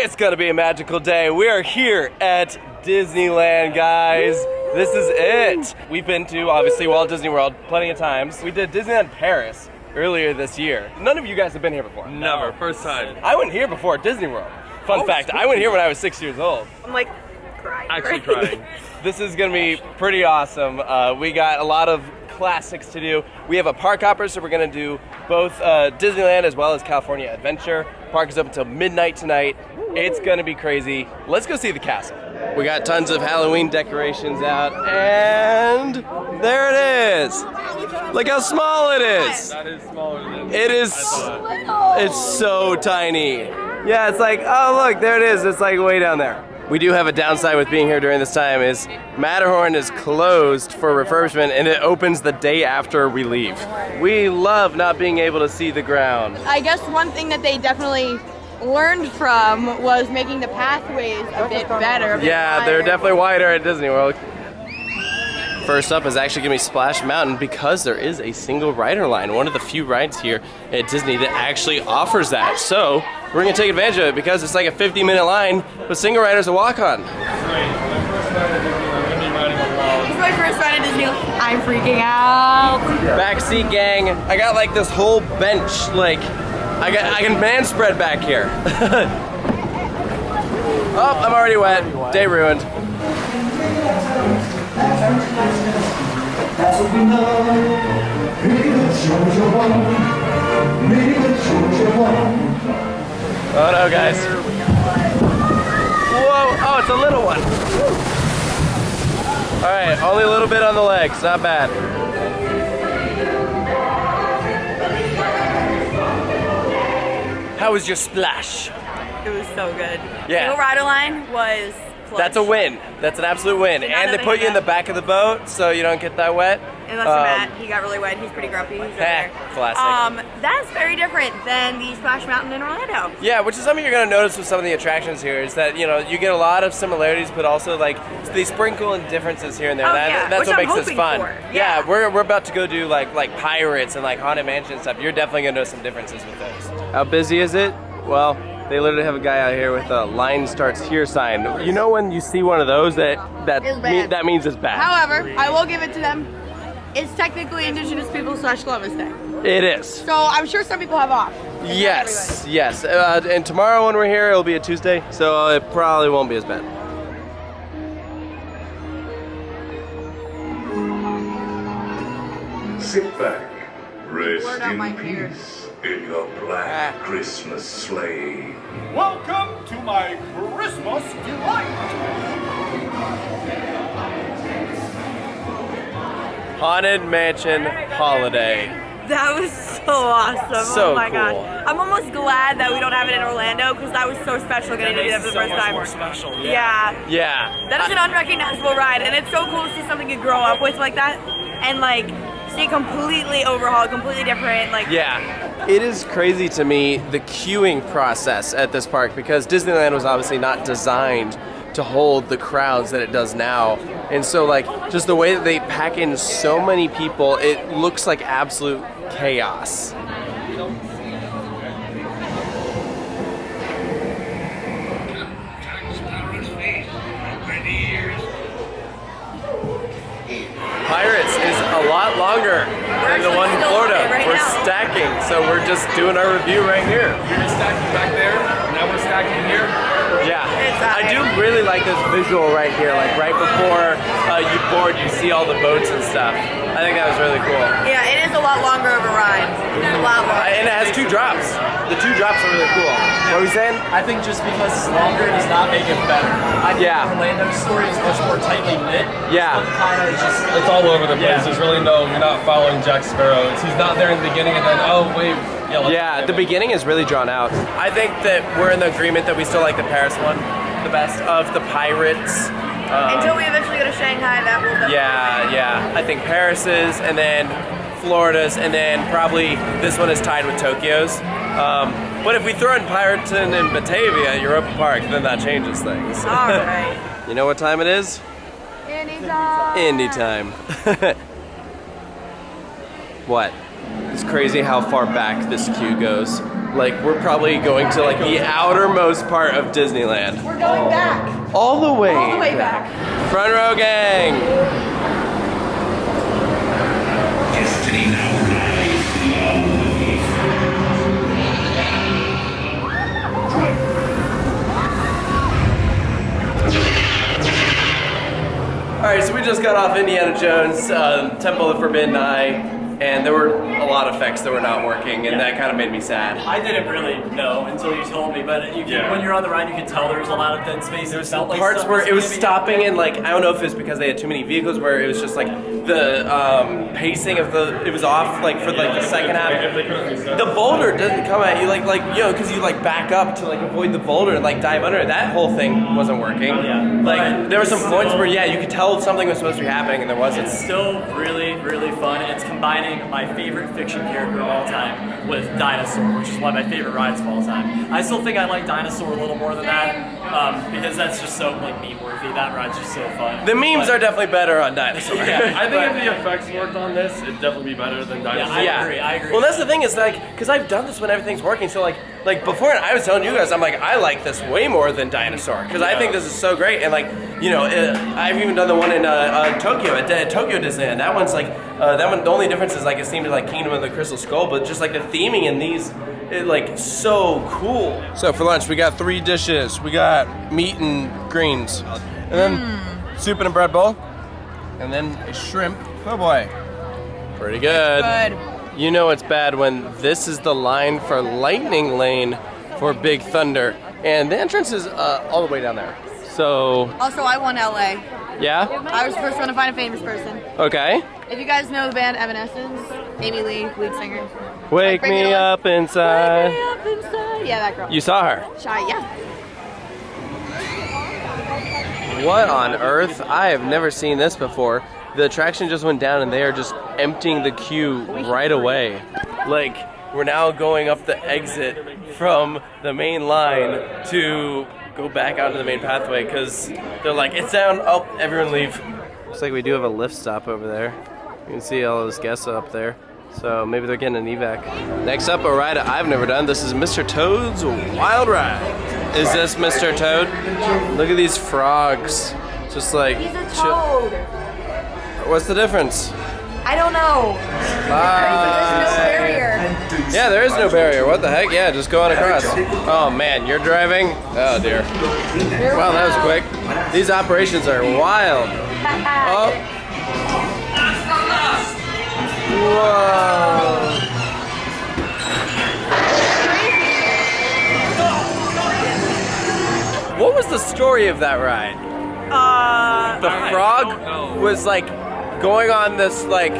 It's gonna be a magical day. We are here at Disneyland, guys. This is it. We've been to, obviously, Walt Disney World plenty of times. We did Disneyland Paris earlier this year. None of you guys have been here before. Never, first time. I went here before at Disney World. Fun fact, I went here when I was 6 years old. I'm like crying. Actually crying. This is gonna be pretty awesome. We got a lot of classics to do. We have a park hopper, so we're gonna do both Disneyland as well as California Adventure. Park is open until midnight tonight. It's gonna be crazy. Let's go see the castle. We got tons of Halloween decorations out, and there it is. Look how small it is. That is smaller than It is. It's so tiny. Yeah, it's like, oh look, there it is. It's like way down there. We do have a downside with being here during this time is Matterhorn is closed for refurbishment and it opens the day after we leave. We love not being able to see the ground. I guess one thing that they definitely learned from was making the pathways a bit better. Yeah, they're definitely wider at Disney World. First up is actually gonna be Splash Mountain because there is a single rider line. One of the few rides here at Disney that actually offers that. So we're gonna take advantage of it because it's like a 50-minute line, but single riders to walk on. This is my first ride at Disney. I'm freaking out. Backseat gang. I got like this whole bench, like I can man spread back here. Oh, I'm already wet. Day ruined. That's what we know. Maybe the Georgia one. Maybe the Georgia one. Oh no, guys. Whoa, oh, it's a little one. All right, only a little bit on the legs, not bad. How was your splash? It was so good. Yeah. Single rider line was clutch. That's a win. That's an absolute win. And they put you in the back of the boat so you don't get that wet. Unless Matt, he got really wet. He's pretty grumpy. He's over there. Classic. That's very different than the Splash Mountain in Orlando. Yeah, which is something you're gonna notice with some of the attractions here is that, you know, you get a lot of similarities, but also like they sprinkle in differences here and there. Oh, yeah, that's which what I'm makes this hoping fun. for. Yeah, we're about to go do like Pirates and like Haunted Mansion and stuff. You're definitely gonna notice some differences with those. How busy is it? Well, they literally have a guy out here with a line starts here sign. You know when you see one of those that means it's bad. However, I will give it to them. It's technically Indigenous People / Columbus Day. It is. So I'm sure some people have off. Yes, yes. And tomorrow when we're here, it'll be a Tuesday, so it probably won't be as bad. Sit back, rest Word out my in ears. peace in your black Christmas sleigh. Welcome to my Christmas delight. Haunted Mansion Holiday. That was so awesome. So oh my cool. gosh. I'm almost glad that we don't have it in Orlando because that was so special getting to do that for the first time. more special. Yeah. Yeah. That is an unrecognizable ride, and it's so cool to see something you grow up with like that and like see it completely overhauled, completely different. Like Yeah. It is crazy to me, the queuing process at this park, because Disneyland was obviously not designed to hold the crowds that it does now. And so like just the way that they pack in so many people, it looks like absolute chaos. Pirates is a lot longer than the one in Florida. We're stacking, so we're just doing our review right here. You're stacking back there, now we're stacking here. Yeah, I do really like this visual right here, like right before you board, you see all the boats and stuff. I think that was really cool. yeah, it is a lot longer of a ride. It's a lot longer. And it has 2 drops. The 2 drops are really cool. What are we saying? I think just because it's longer does not make it better. I think Yeah. Orlando's story is much more tightly knit. Yeah. Kind of just It's all over the place. Yeah. There's really you're not following Jack Sparrow. He's not there in the beginning and then, oh wait. Yeah, the beginning is really drawn out. I think that we're in the agreement that we still like the Paris one the best of the Pirates. Until we eventually go to Shanghai, that will definitely Yeah. I think Paris's, and then Florida's, and then probably this one is tied with Tokyo's. But if we throw in Piraten and Batavia at Europa Park, then that changes things. All right. You know what time it is? Anytime. Indy time. What? It's crazy how far back this queue goes. Like, we're probably going to like the outermost part of Disneyland. We're going back. All the way. All the way back. Front row gang. Destiny now lies. All right, so we just got off Indiana Jones, Temple of the Forbidden Eye, and there were a lot of effects that were not working, and that kind of made me sad. I didn't really know until you told me, but when you're on the ride, you can tell there was a lot of dead space. There was Parts where it was stopping, and like, I don't know if it's because they had too many vehicles, where it was just like the pacing of it was off like for like the second half. The boulder doesn't come at you like you know, because you like back up to like avoid the boulder and like dive under it. That whole thing wasn't working. Like there were some points where you could tell something was supposed to be happening and there wasn't. It's still really, really fun. It's combining my favorite fiction character of all time with Dinosaur, which is one of my favorite rides of all time. I still think I like Dinosaur a little more than that, because that's just so like meme worthy. That ride's just so fun. The memes are definitely better on Dinosaur. Yeah, I think if the effects worked on this, it'd definitely be better than Dinosaur. Yeah, I agree. Well, that's the thing is like, because I've done this when everything's working. So like before, I was telling you guys, I'm like, I like this way more than Dinosaur because I think this is so great. And like, you know, I've even done the one in Tokyo at Tokyo Disneyland. That one's like, that one. The only difference is like it seemed like Kingdom of the Crystal Skull, but just like the theming in these, like so cool. So for lunch, we got 3 dishes. We got meat and greens, and then soup and a bread bowl, and then a shrimp. Oh boy, pretty good. You know it's bad when this is the line for Lightning Lane for Big Thunder, and the entrance is all the way down there. So. Also, I won LA. Yeah? I was the first one to find a famous person. Okay. If you guys know the band Evanescence, Amy Lee, lead singer. Wake me up inside. Wake me up inside. Yeah, that girl. You saw her? Shy, yeah. What on earth? I have never seen this before. The attraction just went down and they are just emptying the queue right away. Like, we're now going up the exit from the main line to go back out to the main pathway because they're like, it's down. Oh, everyone leave. Looks like we do have a lift stop over there. You can see all those guests up there. So maybe they're getting an evac. Next up, a ride I've never done. This is Mr. Toad's Wild Ride. Is this Mr. Toad? Look at these frogs. Just like... He's a toad. What's the difference? I don't know. There's no barrier. Yeah, there is no barrier. What the heck? Yeah, just go on across. Oh man, you're driving? Oh dear. Wow, that was quick. These operations are wild. Oh. Whoa. What was the story of that ride? The frog was like going on this like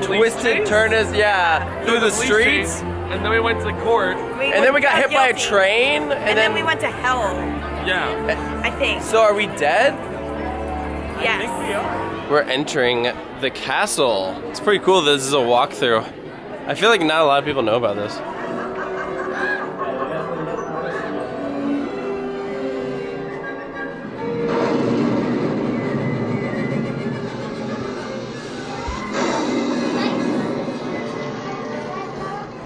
twisted turn through the streets. And then we went to court. And then we got hit by a train. And then we went to hell. Yeah. I think. So are we dead? Yes. I think we are. We're entering the castle. It's pretty cool that this is a walkthrough. I feel like not a lot of people know about this.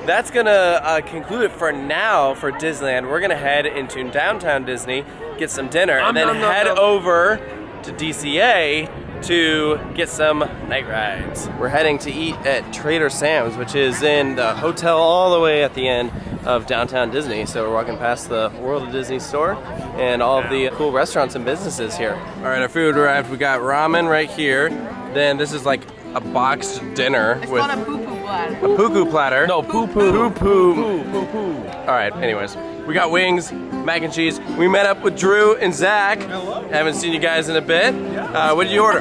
That's gonna conclude it for now for Disneyland. We're gonna head into downtown Disney, get some dinner, and then head over to DCA to get some night rides. We're heading to eat at Trader Sam's, which is in the hotel all the way at the end of downtown Disney. So we're walking past the World of Disney store and all of the cool restaurants and businesses here. All right, our food arrived. We got ramen right here. Then this is like a boxed dinner It's with called a poo-poo platter. a poo-poo platter. No, poo-poo. Poo-poo. All right, anyways. We got wings, mac and cheese. We met up with Drew and Zach. Hello. Haven't seen you guys in a bit. What did you order?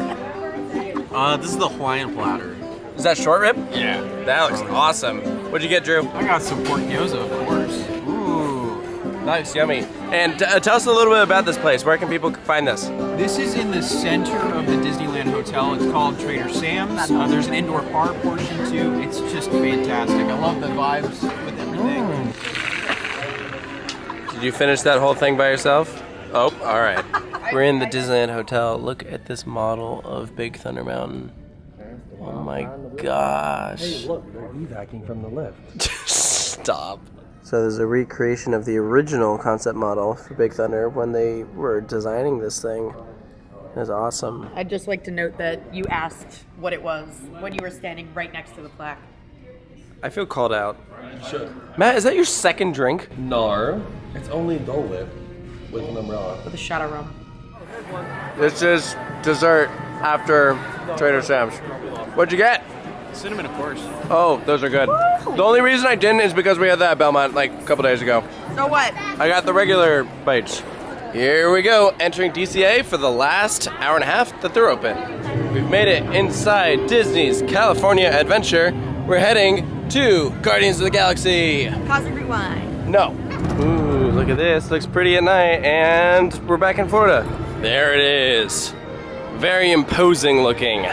This is the Hawaiian platter. Is that short rib? Yeah. That looks awesome. What'd you get, Drew? I got some pork gyoza, of course. Ooh, nice, yummy. And tell us a little bit about this place. Where can people find this? This is in the center of the Disneyland Hotel. It's called Trader Sam's. There's an indoor bar portion too. It's just fantastic. I love the vibes with everything. Did you finish that whole thing by yourself? Oh, all right. We're in the Disneyland Hotel. Look at this model of Big Thunder Mountain. Oh my gosh. Hey, look, they're evacuating from the lift. Stop. So there's a recreation of the original concept model for Big Thunder when they were designing this thing. It was awesome. I'd just like to note that you asked what it was when you were standing right next to the plaque. I feel called out. You should. Matt, is that your second drink? No, it's only Dole Whip with an umbrella. With a shot of rum. This is dessert after Trader Sam's. What'd you get? Cinnamon, of course. Oh, those are good. The only reason I didn't is because we had that at Belmont like a couple days ago. So what? I got the regular bites. Here we go, entering DCA for the last hour and a half that they're open. We've made it inside Disney's California Adventure. We're heading to Guardians of the Galaxy. Cosmic Rewind. No. Ooh, look at this. Looks pretty at night. And we're back in Florida. There it is. Very imposing looking.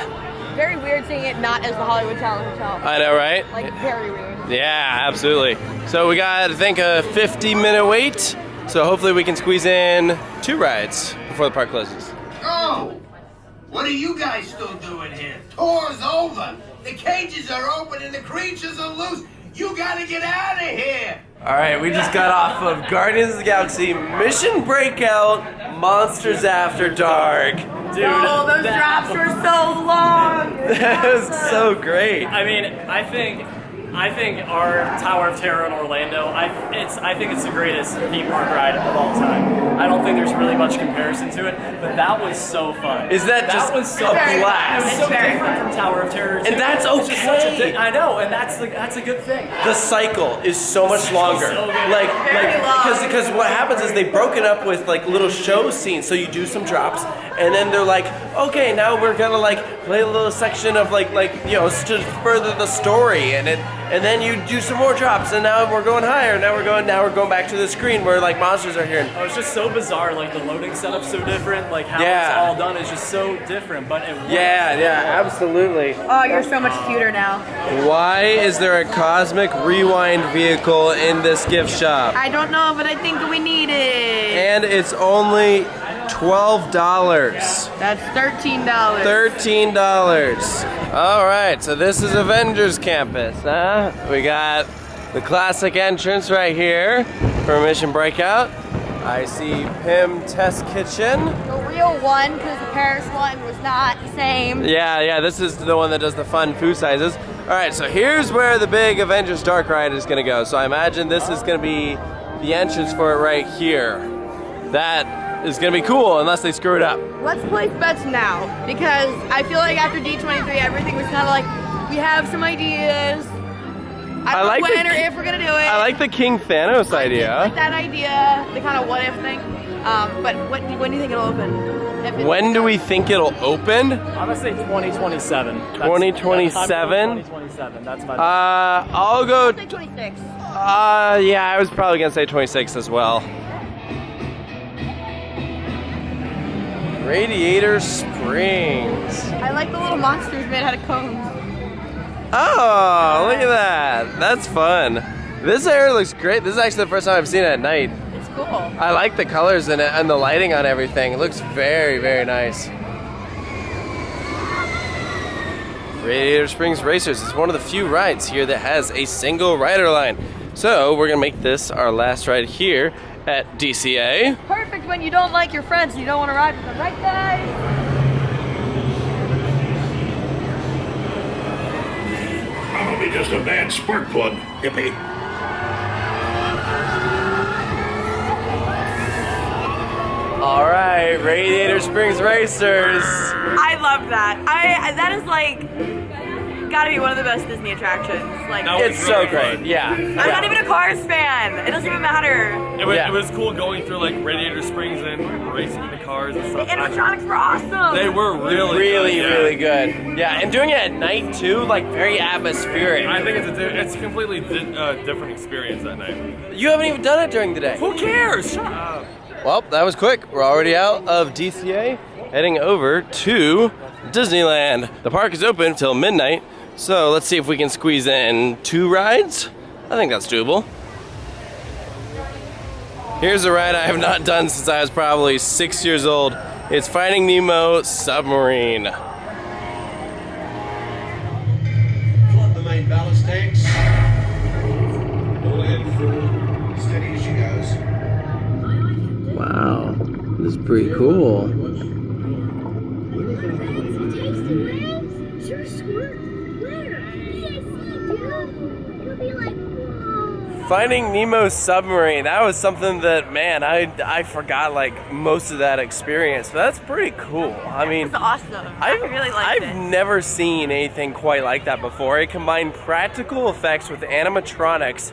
Very weird seeing it not as the Hollywood Tower Hotel. I know, right? Like, very weird. Yeah, absolutely. So we got, I think, a 50-minute wait. So hopefully we can squeeze in 2 rides before the park closes. Oh! What are you guys still doing here? Tour's over. The cages are open and the creatures are loose. You gotta get out of here. All right, we just got off of Guardians of the Galaxy Mission Breakout Monsters After Dark. Dude, Oh, those drops were so long. that was so great. I mean, I think our Tower of Terror in Orlando, I think it's the greatest theme park ride of all time. I don't think there's really much comparison to it, but that was so fun. Is that just was so a fun. blast? It was so different from Tower of Terror too. And that's It's just such a okay. thing. I know, and that's a good thing. The cycle is so much longer. So good. Because what happens is they broke it up with like little show scenes. So you do some drops, and then they're like, okay, now we're gonna like play a little section of like to further the story, and then you do some more drops, and now we're going higher. Now we're going back to the screen where like monsters are here. Oh, it's just so bizarre. Like the loading setup's so different. Like how Yeah. it's all done is just so different. But it works. Yeah, absolutely. Oh, you're so much cuter now. Why is there a cosmic rewind vehicle in this gift shop? I don't know, but I think we need it. And it's only $12. That's $13. $13. All right, so this is Avengers Campus, huh? We got the classic entrance right here for Mission Breakout. I see Pym Test Kitchen. The real one, because the Paris one was not the same. Yeah, this is the one that does the fun food sizes. All right, so here's where the big Avengers Dark Ride is gonna go. So I imagine this is gonna be the entrance for it right here. That is gonna be cool unless they screw it up. Let's place bets now, because I feel like after D23, everything was kind of like, we have some ideas. I don't know when or if we're gonna do it. I like the King Thanos idea. I like that idea, the kind of what if thing. But when do you think it'll open? When do we think it'll open? I'm gonna say 2027. 2027? 2027. That's my. I'll go. I'll say 26. Yeah, I was probably gonna say 26 as well. Radiator Springs. I like the little monsters made out of cones. Oh, look at that. That's fun. This area looks great. This is actually the first time I've seen it at night. It's cool. I like the colors in it and the lighting on everything. It looks very, very nice. Radiator Springs Racers is one of the few rides here that has a single rider line. So we're gonna make this our last ride here at DCA. Perfect when you don't like your friends and you don't want to ride with them, right guys? Probably just a bad spark plug, hippie. All right, Radiator Springs Racers. I love that. That is like gotta be one of the best Disney attractions. Like It's so great, yeah. I'm not even a Cars fan. It doesn't even matter. It was cool going through like Radiator Springs and racing the cars and The stuff. animatronics were awesome. They were Really, good, really good. Yeah, and doing it at night too, like very atmospheric. I think it's a completely different experience that night. You haven't even done it during the day. Who cares? Shut up. Well, that was quick. We're already out of DCA, heading over to Disneyland. The park is open till midnight, so let's see if we can squeeze in 2 rides. I think that's doable. Here's a ride I have not done since I was probably 6 years old. It's Finding Nemo Submarine. Flood the main ballast tanks. All in full. Finding Nemo's submarine, that was something that, man, I forgot like most of that experience. But that's pretty cool. I mean, It's awesome. I really liked it. I've never seen anything quite like that before. It combined practical effects with animatronics,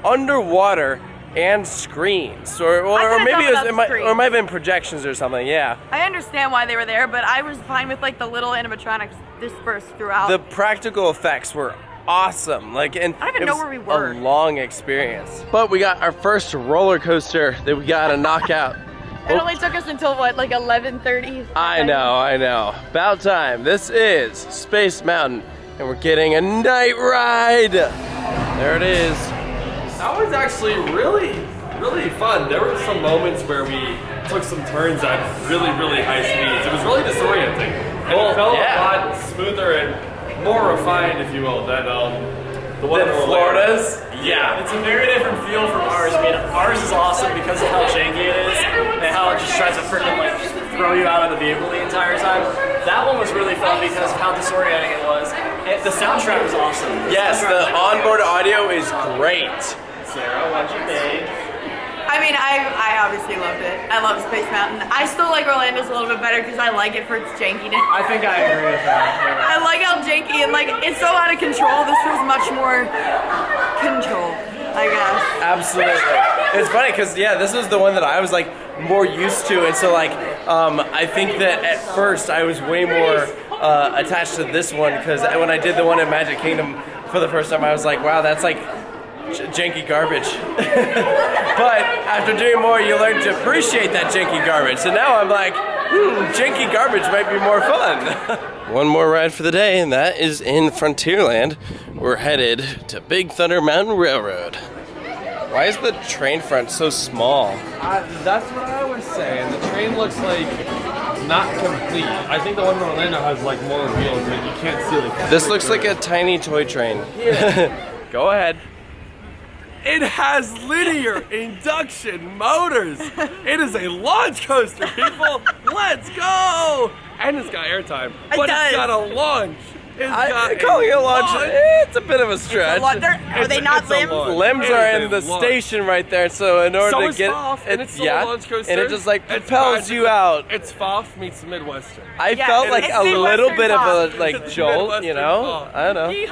underwater, and screens. Or maybe it might have been projections or something, yeah. I understand why they were there, but I was fine with like the little animatronics dispersed throughout. The practical effects were awesome. Like, and I don't even know where we were. A long experience. But we got our first roller coaster that we got to knock out. It only took us until what, like 11:30? I know. About time. This is Space Mountain, and we're getting a night ride. There it is. That was actually really fun. There were some moments where we took some turns at really high speeds. It was really disorienting. And it felt a lot smoother and more refined, if you will, than the one in Florida's. Yeah, it's a very different feel from ours. I mean, ours is awesome because of how janky it is and how it just tries to freaking like throw you out of the vehicle the entire time. That one was really fun because of how disorienting it was. And the soundtrack was awesome. Yes, the onboard audio is great. Sarah, what'd you think? I mean, I obviously loved it. I love Space Mountain. I still like Orlando's a little bit better because I like it for its jankiness. I think I agree with that. I like how janky and like it's so out of control. This was much more control, I guess. Absolutely. It's funny because this was the one that I was like more used to, and so like I think that at first I was way more attached to this one because when I did the one in Magic Kingdom for the first time, I was like, wow, that's like janky garbage. But after doing more, you learn to appreciate that janky garbage. So now I'm like, janky garbage might be more fun. One more ride for the day, and that is in Frontierland. We're headed to Big Thunder Mountain Railroad. Why is the train front so small? That's what I was saying. The train looks like not complete. I think the one in Orlando has like more wheels, but you can't see like. This looks like a tiny toy train. Go ahead. It has linear induction motors. It is a launch coaster, people. Let's go! And it's got airtime, but it's got a launch. Calling it a launch, it's a bit of a stretch. Are they not limbs? Limbs are in the station right there, so in order to get it's a launch coaster. and it just like propels you out. It's FOF meets Midwestern. I felt like a little bit of a like jolt, you know? I don't know.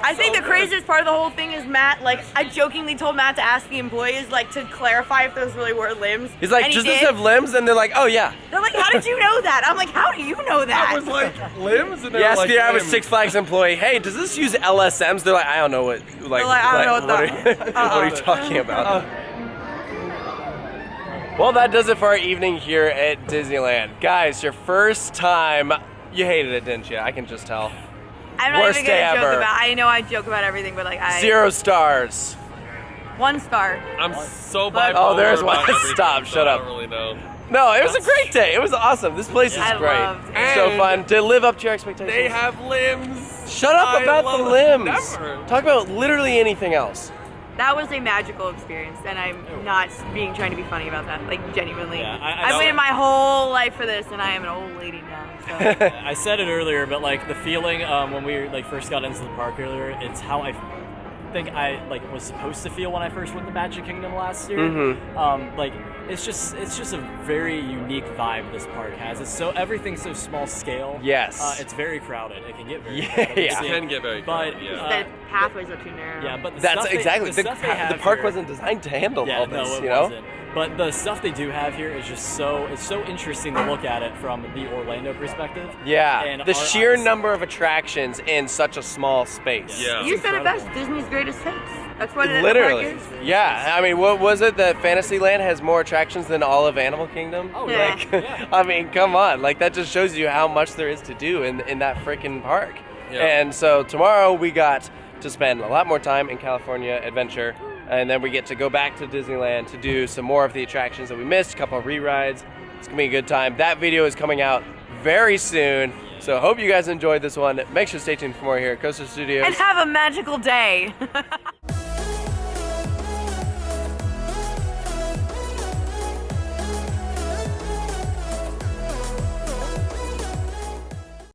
I think the craziest part of the whole thing is Matt, like, I jokingly told Matt to ask the employees, like, to clarify if those really were limbs. He's like, does this have limbs? And they're like, oh yeah. They're like, how did you know that? I'm like, how do you know that? I was like, limbs? And you ask the average Six Flags employee, hey, does this use LSMs? They're like, I don't know what, like, I don't know what are you talking about? Well, that does it for our evening here at Disneyland. Guys, your first time, you hated it, didn't you? I can just tell. I'm not Worst even gonna day joke ever. about. I know I joke about everything, but like 0 stars. 1 star. I'm so bipolar. Oh, there's one. about everything, Stop. so Shut up. I don't really know. No, it was a great day. It was awesome. This place is I great. loved it. It's so fun. Did it live up to your expectations? They have limbs. Shut up about the limbs. Never. Talk about literally anything else. That was a magical experience, and I'm not trying to be funny about that. Like, genuinely. Yeah, I've waited my whole life for this, and I am an old lady now. So. I said it earlier, but like the feeling when we like first got into the park earlier, it's how I think I like was supposed to feel when I first went to Magic Kingdom last year. Mm-hmm. Like it's just a very unique vibe this park has. It's everything's so small scale. Yes. It's very crowded. It can get very Yeah, crowded. yeah. It can get very crowded, The pathways are too narrow. Yeah, but the That's stuff exactly. the stuff they have The park here- wasn't designed to handle all this, no, it you know? wasn't. But the stuff they do have here is just so interesting to look at it from the Orlando perspective. Yeah. And The our sheer eyes. number of attractions in such a small space. Yeah. You said it best. Disney's greatest hits. That's what it Literally. is. Yeah. I mean, what was it that Fantasyland has more attractions than all of Animal Kingdom? Oh, yeah. Like, Yeah. I mean, come on. Like, that just shows you how much there is to do in that freaking park. Yeah. And so tomorrow we got to spend a lot more time in California Adventure. And then we get to go back to Disneyland to do some more of the attractions that we missed, a couple of re-rides. It's gonna be a good time. That video is coming out very soon. So hope you guys enjoyed this one. Make sure to stay tuned for more here at Coaster Studios. And have a magical day.